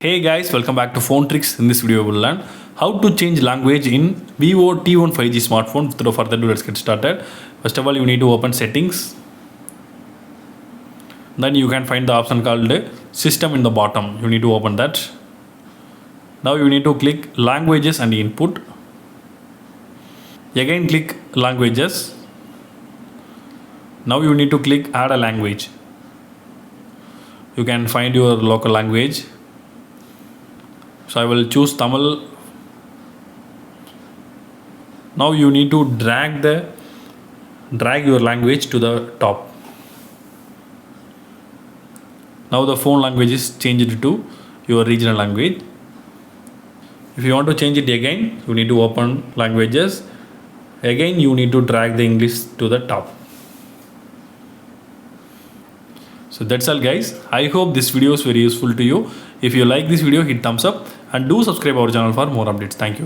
Hey guys, welcome back to Phone Tricks. In this video, we will learn how to change language in Vivo T1 5G smartphone. Without further ado, let's get started. First of all, you need to open settings. Then you can find the option called system in the bottom. You need to open that. Now you need to click languages and input. Again, click languages. Now you need to click add a language. You can find your local language. So I will choose Tamil. Now you need to drag your language to the top. Now the phone language is changed to your regional language. If you want to change it again, you need to open languages. Again, you need to drag the English to the top. So that's all guys. I hope this video is very useful to you. If you like this video, hit thumbs up and do subscribe our channel for more updates. Thank you.